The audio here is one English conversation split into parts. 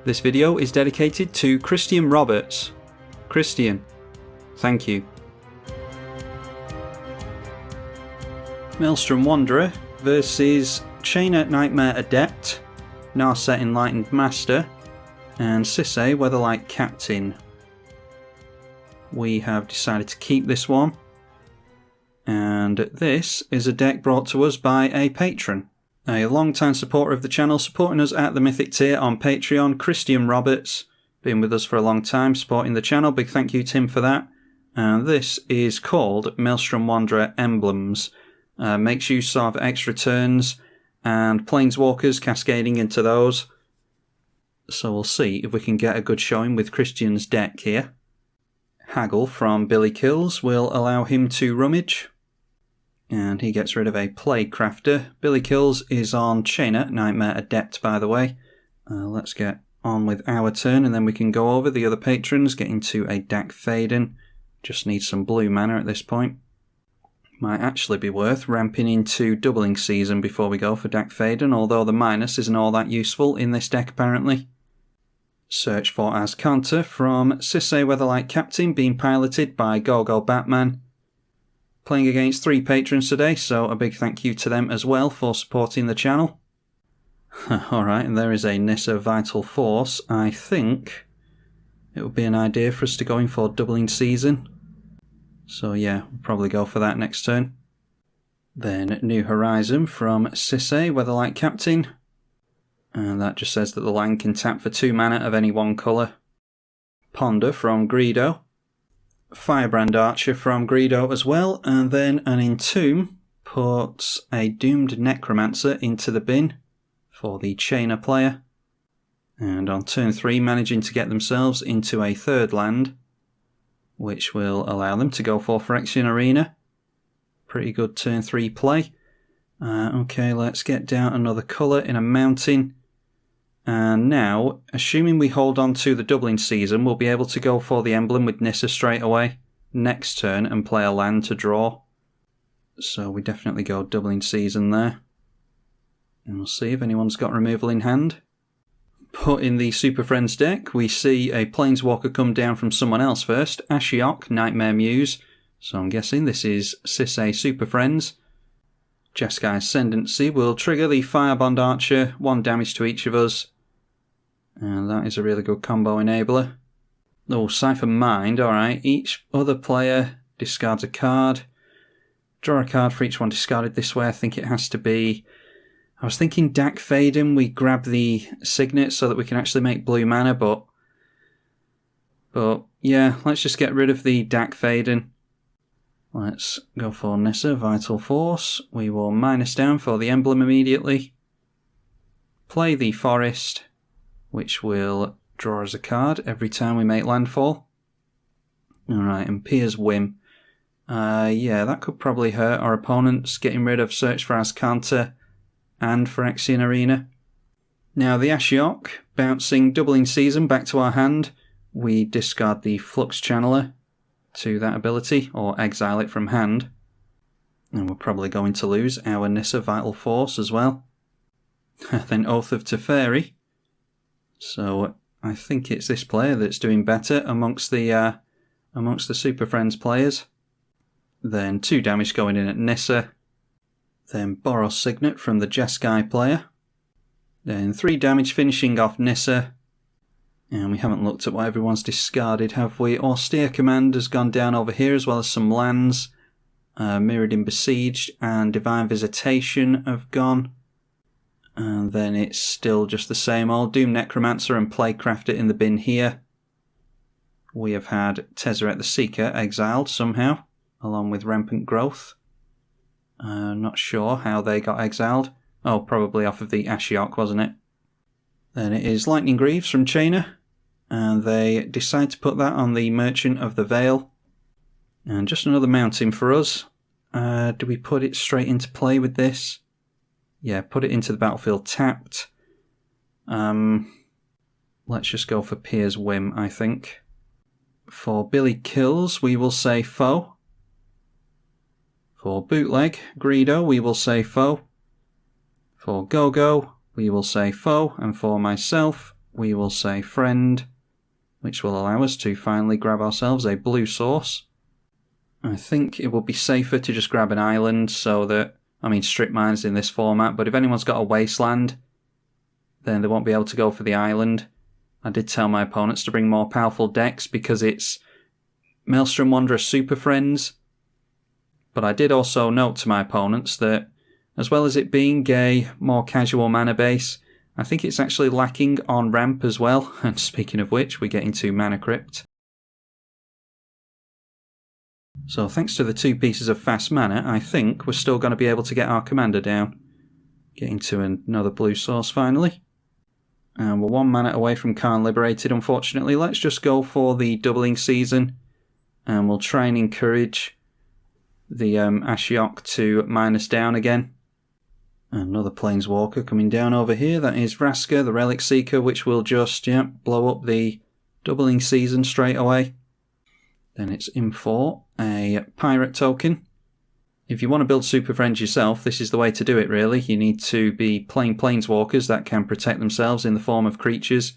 This video is dedicated to Christian Roberts. Christian, thank you. Maelstrom Wanderer versus Chainer Nightmare Adept, Narset Enlightened Master, and Sisay Weatherlight Captain. We have decided to keep this one, and this is a deck brought to us by a patron. A long-time supporter of the channel, supporting us at the Mythic tier on Patreon, Christian Roberts. Been with us for a long time, supporting the channel. Big thank you to him for that. And this is called Maelstrom Wanderer Emblems. Makes use of extra turns and planeswalkers cascading into those. So we'll see if we can get a good showing with Christian's deck here. Haggle from Billy Kills will allow him to rummage. And he gets rid of a Plague Crafter. Billy Kills is on Chainer Nightmare Adept, by the way. Let's get on with our turn, and then we can go over the other patrons, get into a Dak Faden. Just need some blue mana at this point. Might actually be worth ramping into Doubling Season before we go for Dak Faden, although the minus isn't all that useful in this deck apparently. Search for Azcanta from Sisay Weatherlight Captain, being piloted by Go Batman. Playing against 3 patrons today, so a big thank you to them as well for supporting the channel. Alright, and there is a Nissa Vital Force. I think it would be an idea for us to go in for Doubling Season. So yeah, we'll probably go for that next turn. Then New Horizon from Sisay, Weatherlight Captain. And that just says that the land can tap for 2 mana of any one colour. Ponder from Greedo. Firebrand Archer from Greedo as well, and then an Entomb puts a Doomed Necromancer into the bin for the Chainer player. And on turn 3 managing to get themselves into a 3rd land, which will allow them to go for Phyrexian Arena. Pretty good turn 3 play. Okay, let's get down another colour in a mountain. And now, assuming we hold on to the Doubling Season, we'll be able to go for the emblem with Nissa straight away next turn and play a land to draw. So we definitely go Doubling Season there. And we'll see if anyone's got removal in hand. But in the Super Friends deck, we see a Planeswalker come down from someone else first, Ashiok, Nightmare Muse. So I'm guessing this is Sisay Super Friends. Jeskai Ascendancy will trigger the Firebond Archer, 1 damage to each of us. And that is a really good combo enabler. Oh, Cypher Mind, alright. Each other player discards a card. Draw a card for each one discarded this way. I think it has to be... I was thinking Dak Faden, we grab the Signet so that we can actually make blue mana, but yeah, let's just get rid of the Dak Faden. Let's go for Nissa Vital Force. We will minus down for the emblem immediately. Play the Forest, which will draw us a card every time we make landfall. Alright, and Pier's Whim. Yeah, that could probably hurt our opponents, getting rid of Search for Azcanta and Phyrexian Arena. Now the Ashiok, bouncing Doubling Season back to our hand. We discard the Flux Channeler to that ability, or exile it from hand. And we're probably going to lose our Nissa Vital Force as well. Then Oath of Teferi. So I think it's this player that's doing better amongst the Super Friends players. Then 2 damage going in at Nissa. Then Boros Signet from the Jeskai player. Then 3 damage finishing off Nissa. And we haven't looked at what everyone's discarded, have we? Austere Command has gone down over here, as well as some lands. Mirrodin Besieged and Divine Visitation have gone. And then it's still just the same old Doom Necromancer and Plague Crafter in the bin here. We have had Tezzeret the Seeker exiled somehow, along with Rampant Growth. Not sure how they got exiled. Oh, probably off of the Ashiok, wasn't it? Then it is Lightning Greaves from Chainer, and they decide to put that on the Merchant of the Veil. And just another mountain for us. Do we put it straight into play with this? Yeah, put it into the battlefield tapped. Let's just go for Pier's Whim, I think. For Billy Kills, we will say foe. For Bootleg, Greedo, we will say foe. For Go-Go, we will say foe. And for myself, we will say friend, which will allow us to finally grab ourselves a blue source. I think it would be safer to just grab an island so that, strip mines in this format, but if anyone's got a wasteland, then they won't be able to go for the island. I did tell my opponents to bring more powerful decks because it's Maelstrom Wanderer Superfriends. But I did also note to my opponents that, as well as it being a more casual mana base, I think it's actually lacking on ramp as well. And speaking of which, we get into Mana Crypt. So thanks to the 2 pieces of fast mana, I think we're still going to be able to get our commander down. Get into another blue source finally. And we're 1 mana away from Karn Liberated, unfortunately. Let's just go for the doubling season. And we'll try and encourage the Ashiok to mine us down again. Another Planeswalker coming down over here. That is Vraska, the Relic Seeker, which will just blow up the doubling season straight away. Then it's in for a Pirate token. If you want to build Super Friends yourself, this is the way to do it really. You need to be playing Planeswalkers that can protect themselves in the form of creatures.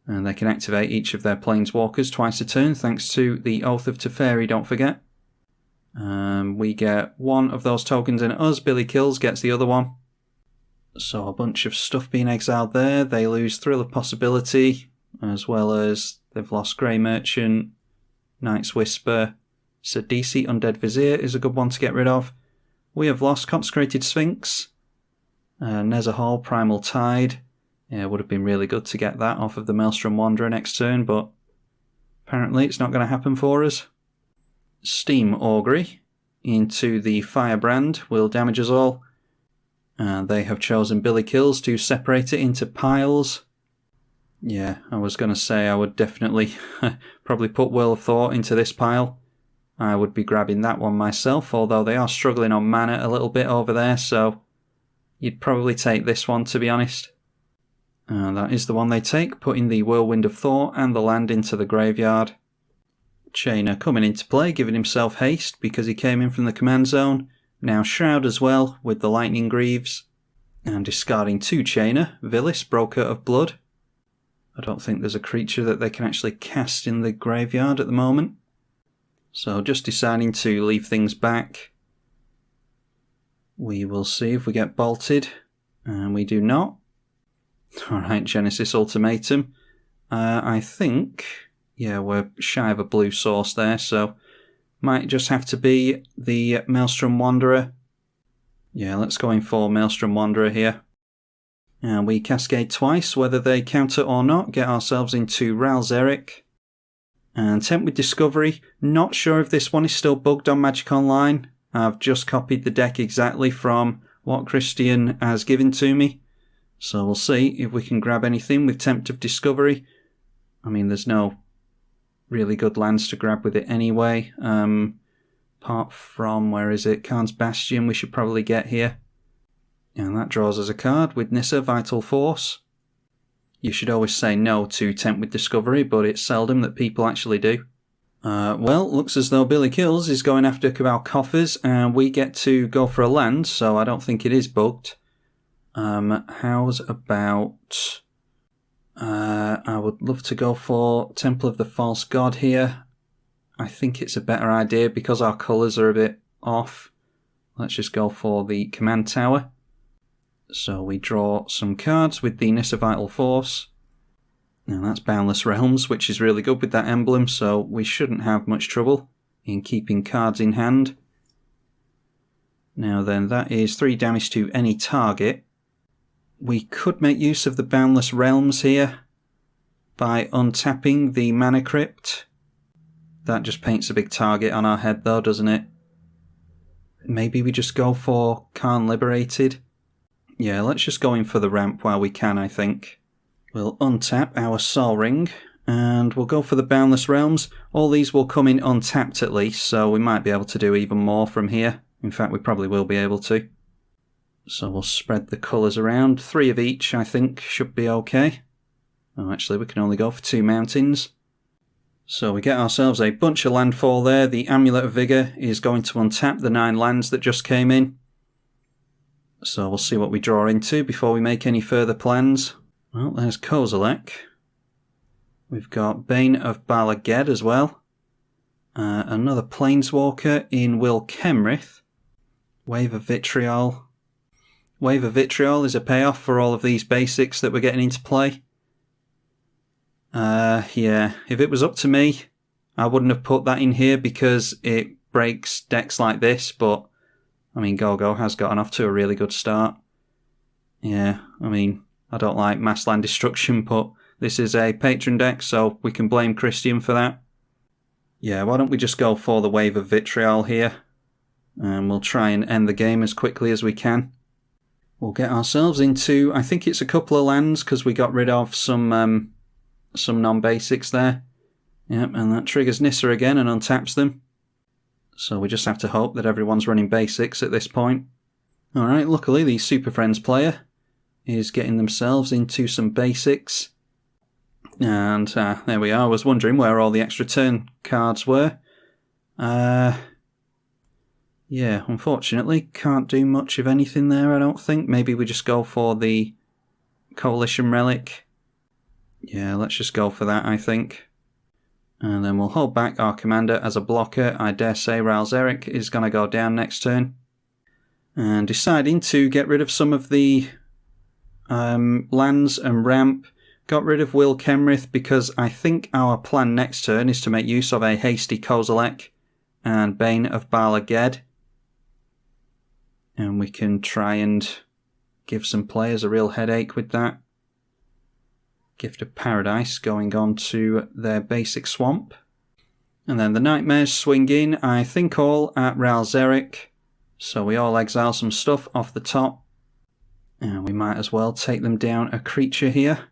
And they can activate each of their Planeswalkers twice a turn, thanks to the Oath of Teferi, don't forget. We get 1 of those tokens in us, Billy Kills gets the other one. So a bunch of stuff being exiled there. They lose Thrill of Possibility, as well as they've lost Grey Merchant, Night's Whisper. Sidisi Undead Vizier is a good one to get rid of. We have lost Consecrated Sphinx, Nezahal Primal Tide. Yeah, would have been really good to get that off of the Maelstrom Wanderer next turn, but apparently it's not going to happen for us. Steam Augury into the Firebrand will damage us all. They have chosen Billy Kills to separate it into piles. Yeah, I was going to say I would definitely probably put Whirl of Thought into this pile. I would be grabbing that one myself, although they are struggling on mana a little bit over there, so you'd probably take this one, to be honest. That is the one they take, putting the Whirlwind of Thought and the land into the graveyard. Chainer coming into play, giving himself haste because he came in from the command zone. Now Shroud as well, with the Lightning Greaves. And discarding 2 Chainer, Villis, Broker of Blood. I don't think there's a creature that they can actually cast in the graveyard at the moment. So just deciding to leave things back. We will see if we get bolted. And we do not. Alright, Genesis Ultimatum. I think, yeah, we're shy of a blue source there, so might just have to be the Maelstrom Wanderer. Yeah, let's go in for Maelstrom Wanderer here. And we cascade twice, whether they counter or not, get ourselves into Ral Zarek. And Tempt with Discovery. Not sure if this one is still bugged on Magic Online. I've just copied the deck exactly from what Christian has given to me. So we'll see if we can grab anything with Tempt of Discovery. There's no really good lands to grab with it anyway. Apart from, where is it? Khan's Bastion we should probably get here. And that draws us a card with Nissa, Vital Force. You should always say no to Tempt with Discovery, but it's seldom that people actually do. Well, looks as though Billy Kills is going after Cabal Coffers, and we get to go for a land, so I don't think it is bugged. How's about... I would love to go for Temple of the False God here. I think it's a better idea because our colours are a bit off. Let's just go for the Command Tower. So we draw some cards with the Nissa Vital Force. Now that's Boundless Realms, which is really good with that emblem, so we shouldn't have much trouble in keeping cards in hand. Now then, that is 3 damage to any target. We could make use of the Boundless Realms here by untapping the Mana Crypt. That just paints a big target on our head though, doesn't it? Maybe we just go for Karn Liberated. Yeah, let's just go in for the ramp while we can, I think. We'll untap our Sol Ring, and we'll go for the Boundless Realms. All these will come in untapped at least, so we might be able to do even more from here. In fact, we probably will be able to. So we'll spread the colours around. 3 of each, I think, should be okay. Oh, actually, we can only go for 2 mountains. So we get ourselves a bunch of landfall there. The Amulet of Vigour is going to untap the 9 lands that just came in. So we'll see what we draw into before we make any further plans. Well, there's Kozilek. We've got Bane of Bala Ged as well. Another Planeswalker in Will Kenrith. Wave of Vitriol. Wave of Vitriol is a payoff for all of these basics that we're getting into play. Yeah, if it was up to me, I wouldn't have put that in here because it breaks decks like this, but, I mean, GoGo has gotten off to a really good start. Yeah, I mean, I don't like mass land destruction, but this is a patron deck, so we can blame Christian for that. Yeah, why don't we just go for the Wave of Vitriol here, and we'll try and end the game as quickly as we can. We'll get ourselves into, I think it's a couple of lands, because we got rid of some non-basics there. Yep, and that triggers Nissa again and untaps them. So we just have to hope that everyone's running basics at this point. Alright, luckily the Super Friends player is getting themselves into some basics. And there we are. I was wondering where all the extra turn cards were. Yeah, unfortunately, can't do much of anything there, I don't think. Maybe we just go for the Coalition Relic. Yeah, let's just go for that, I think. And then we'll hold back our commander as a blocker. I dare say Ralzeric is going to go down next turn. And deciding to get rid of some of the lands and ramp. Got rid of Will Kenrith because I think our plan next turn is to make use of a hasty Kozilek and Bane of Bala Ged. And we can try and give some players a real headache with that. Gift of Paradise going on to their basic swamp. And then the Nightmares swing in, I think all at Ralzeric. So we all exile some stuff off the top. And we might as well take them down a creature here.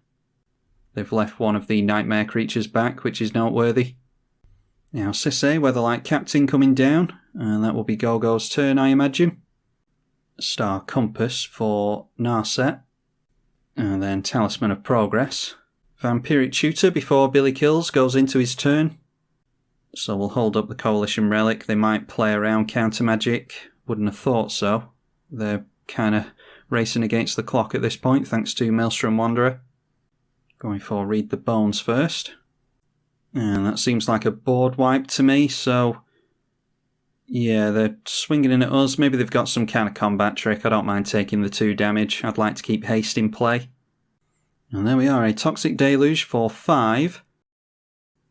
They've left one of the Nightmare creatures back, which is noteworthy. Now Sisay, Weatherlight Captain coming down. And that will be Gogo's turn, I imagine. Star Compass for Narset. And then Talisman of Progress. Vampiric Tutor before Billy Kills goes into his turn. So we'll hold up the Coalition Relic. They might play around Counter Magic. Wouldn't have thought so. They're kind of racing against the clock at this point, thanks to Maelstrom Wanderer. Going for Read the Bones first. And that seems like a board wipe to me, so... Yeah, they're swinging in at us. Maybe they've got some kind of combat trick. I don't mind taking the 2 damage. I'd like to keep haste in play. And there we are, a Toxic Deluge for 5.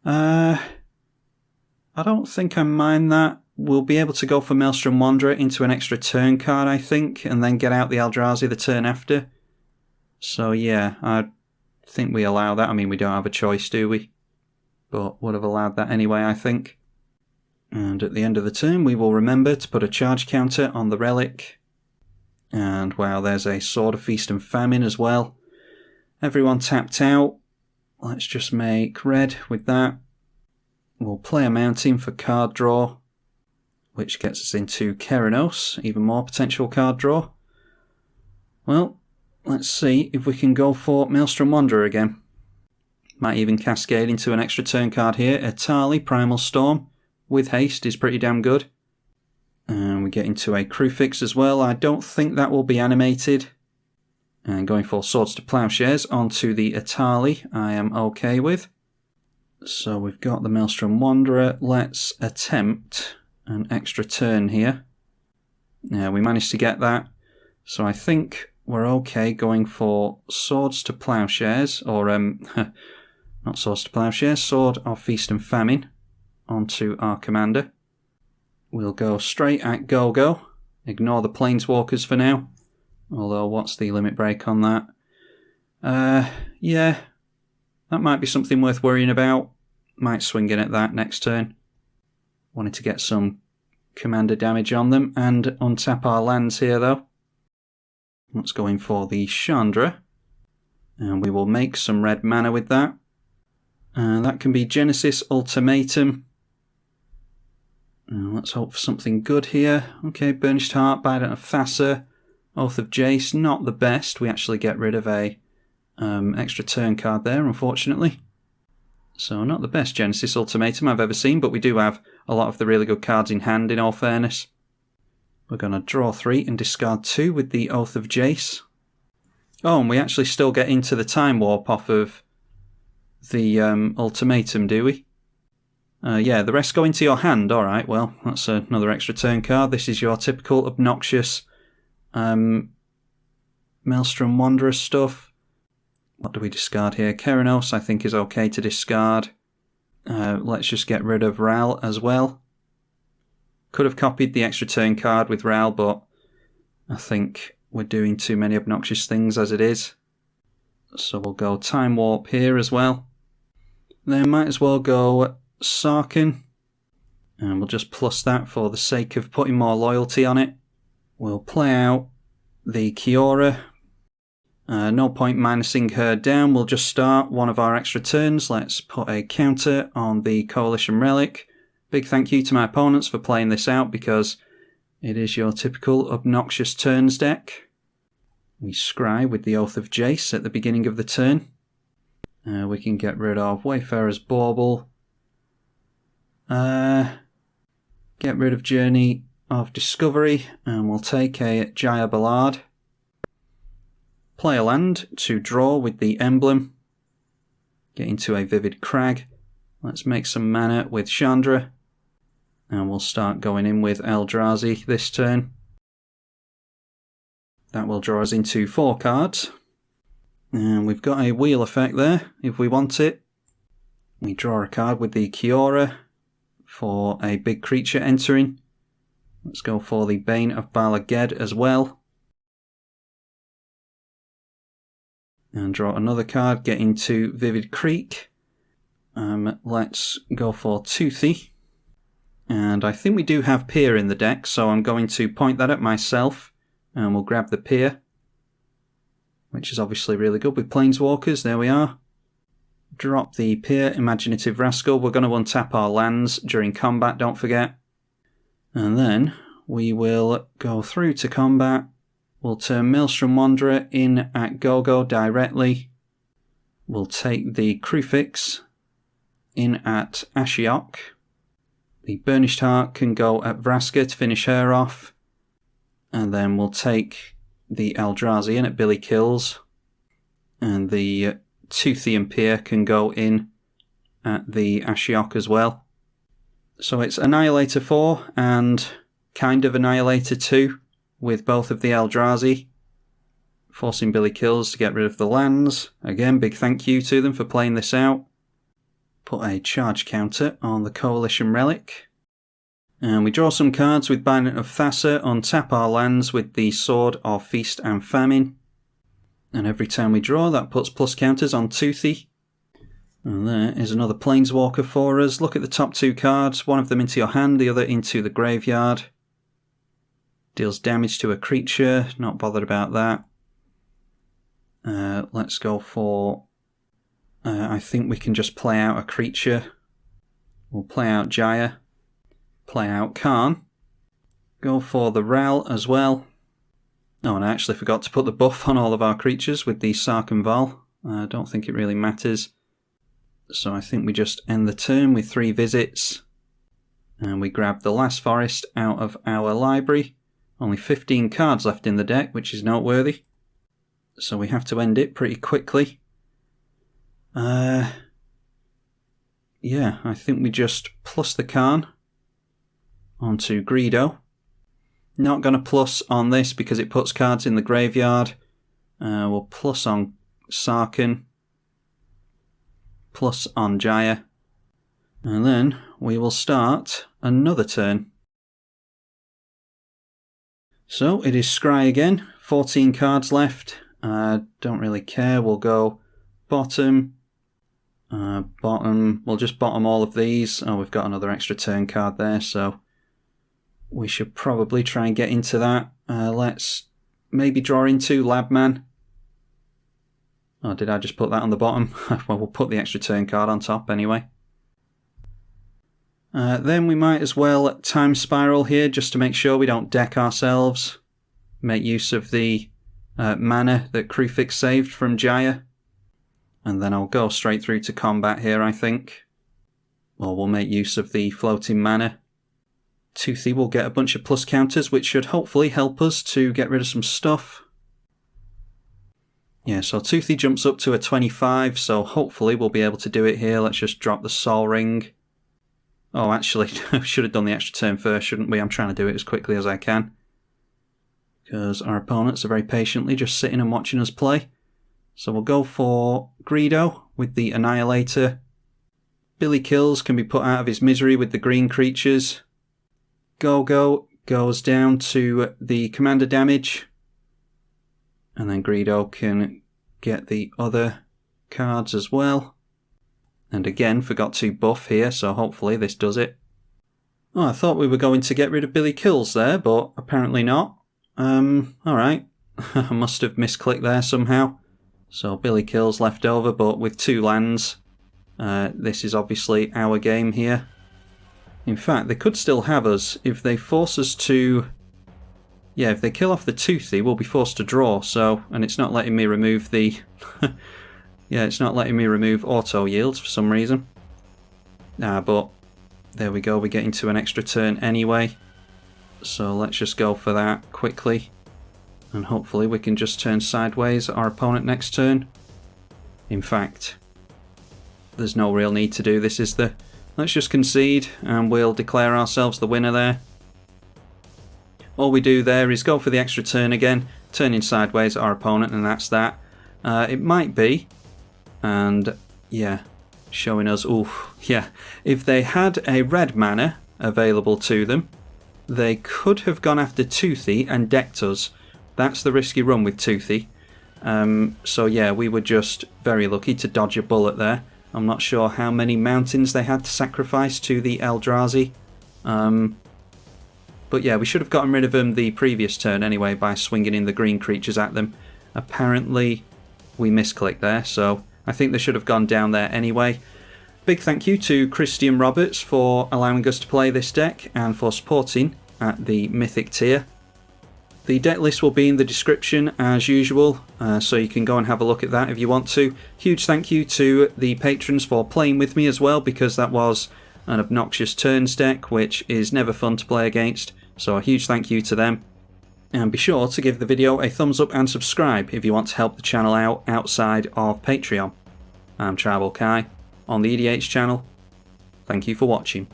I don't think I mind that. We'll be able to go for Maelstrom Wanderer into an extra turn card, I think, and then get out the Eldrazi the turn after. So yeah, I think we allow that. I mean, we don't have a choice, do we? But would have allowed that anyway, I think. And at the end of the turn, we will remember to put a charge counter on the relic. And wow, there's a Sword of Feast and Famine as well. Everyone tapped out. Let's just make red with that. We'll play a mountain for card draw, which gets us into Keranos, even more potential card draw. Well, let's see if we can go for Maelstrom Wanderer again. Might even cascade into an extra turn card here. Etali, Primal Storm. With haste is pretty damn good. And we get into a Crufix as well. I don't think that will be animated. And going for Swords to Plowshares onto the Etali, I am okay with. So we've got the Maelstrom Wanderer. Let's attempt an extra turn here. Yeah, we managed to get that. So I think we're okay going for Swords to Plowshares, or not Swords to Plowshares, Sword of Feast and Famine onto our commander. We'll go straight at Gogo. Ignore the Planeswalkers for now. Although, what's the limit break on that? Yeah, that might be something worth worrying about. Might swing in at that next turn. Wanted to get some commander damage on them and untap our lands here, though. Let's go in for the Chandra. And we will make some red mana with that. And that can be Genesis Ultimatum. Let's hope for something good here. Okay, Burnished Heart, Bident of Thassa, Oath of Jace, not the best. We actually get rid of a extra turn card there, unfortunately. So not the best Genesis Ultimatum I've ever seen, but we do have a lot of the really good cards in hand, in all fairness. We're going to draw 3 and discard 2 with the Oath of Jace. Oh, and we actually still get into the Time Warp off of the Ultimatum, do we? Yeah, the rest go into your hand. Alright, well, that's another extra turn card. This is your typical obnoxious Maelstrom Wanderer stuff. What do we discard here? Keranos, I think, is okay to discard. Let's just get rid of Ral as well. Could have copied the extra turn card with Ral, but I think we're doing too many obnoxious things as it is. So we'll go Time Warp here as well. Then might as well go Sarkhan. And we'll just plus that for the sake of putting more loyalty on it. We'll play out the Kiora. No point minusing her down. We'll just start one of our extra turns. Let's put a counter on the Coalition Relic. Big thank you to my opponents for playing this out, because it is your typical obnoxious turns deck. We scry with the Oath of Jace at the beginning of the turn. We can get rid of Wayfarer's Bauble. Get rid of Journey of Discovery, and we'll take a Jaya Ballad. Play a land to draw with the Emblem. Get into a Vivid Crag. Let's make some mana with Chandra. And we'll start going in with Eldrazi this turn. That will draw us into 4 cards. And we've got a wheel effect there, if we want it. We draw a card with the Kiora for a big creature entering. Let's go for the Bane of Bala Ged as well. And draw another card, get into Vivid Creek. Let's go for Toothy. And I think we do have Pier in the deck, so I'm going to point that at myself. And we'll grab the Pier, which is obviously really good with Planeswalkers. There we are. Drop the Pier, Imaginative Rascal. We're going to untap our lands during combat, don't forget. And then we will go through to combat. We'll turn Maelstrom Wanderer in at Gogo directly. We'll take the Kruphix in at Ashiok. The Burnished Heart can go at Vraska to finish her off. And then we'll take the Eldrazi in at Billy Kills. And the Toothy and Pier can go in at the Ashiok as well. So it's Annihilator 4 and kind of Annihilator 2 with both of the Eldrazi. Forcing Billy Kills to get rid of the lands. Again, big thank you to them for playing this out. Put a charge counter on the Coalition Relic. And we draw some cards with Bident of Thassa, untap our lands with the Sword of Feast and Famine. And every time we draw, that puts plus counters on Toothy. And there is another Planeswalker for us. Look at the top 2 cards, one of them into your hand, the other into the graveyard. Deals damage to a creature, not bothered about that. Let's go for... I think we can just play out a creature. We'll play out Jaya. Play out Khan. Go for the Ral as well. Oh, and I actually forgot to put the buff on all of our creatures with the Sarkhan Val. I don't think it really matters. So I think we just end the turn with 3 visits. And we grab the last forest out of our library. Only 15 cards left in the deck, which is noteworthy. So we have to end it pretty quickly. Yeah, I think we just plus the Khan onto Greedo. Not going to plus on this because it puts cards in the graveyard. We'll plus on Sarkhan. Plus on Jaya. And then we will start another turn. So it is Scry again. 14 cards left. Don't really care. We'll go bottom. Bottom. We'll just bottom all of these. Oh, we've got another extra turn card there, so we should probably try and get into that. Let's maybe draw into Labman. Oh, did I just put that on the bottom? Well, we'll put the extra turn card on top anyway. Then we might as well time spiral here just to make sure we don't deck ourselves. Make use of the mana that Krufix saved from Jaya. And then I'll go straight through to combat here, I think. Or we'll make use of the floating mana. Toothy will get a bunch of plus counters, which should hopefully help us to get rid of some stuff. Yeah, so Toothy jumps up to a 25, so hopefully we'll be able to do it here. Let's just drop the Soul Ring. Oh, actually, should have done the extra turn first, shouldn't we? I'm trying to do it as quickly as I can. Because our opponents are very patiently just sitting and watching us play. So we'll go for Greedo with the Annihilator. Billy Kills can be put out of his misery with the green creatures. Go-Go goes down to the commander damage. And then Greedo can get the other cards as well. And again, forgot to buff here, so hopefully this does it. Oh, I thought we were going to get rid of Billy Kills there, but apparently not. Alright. I must have misclicked there somehow. So Billy Kills left over, but with 2 lands. This is obviously our game here. In fact, they could still have us if they force us to... Yeah, if they kill off the Toothy, we'll be forced to draw, so... And it's not letting me remove the... Yeah, it's not letting me remove auto yields for some reason. But there we go, we get into an extra turn anyway. So let's just go for that quickly. And hopefully we can just turn sideways at our opponent next turn. In fact, there's no real need to do this, is there? Let's just concede and we'll declare ourselves the winner there. All we do there is go for the extra turn again, turning sideways at our opponent, and that's that. It might be, and yeah, showing us, oof, yeah, if they had a red mana available to them, they could have gone after Toothy and decked us. That's the risky run with Toothy. So yeah, we were just very lucky to dodge a bullet there. I'm not sure how many mountains they had to sacrifice to the Eldrazi. But yeah, we should have gotten rid of them the previous turn anyway by swinging in the green creatures at them. Apparently we misclicked there, so I think they should have gone down there anyway. Big thank you to Christian Roberts for allowing us to play this deck and for supporting at the Mythic tier. The deck list will be in the description as usual, so you can go and have a look at that if you want to. Huge thank you to the patrons for playing with me as well, because that was an obnoxious turns deck, which is never fun to play against, so a huge thank you to them. And be sure to give the video a thumbs up and subscribe if you want to help the channel out outside of Patreon. I'm tribalkai on the EDH channel. Thank you for watching.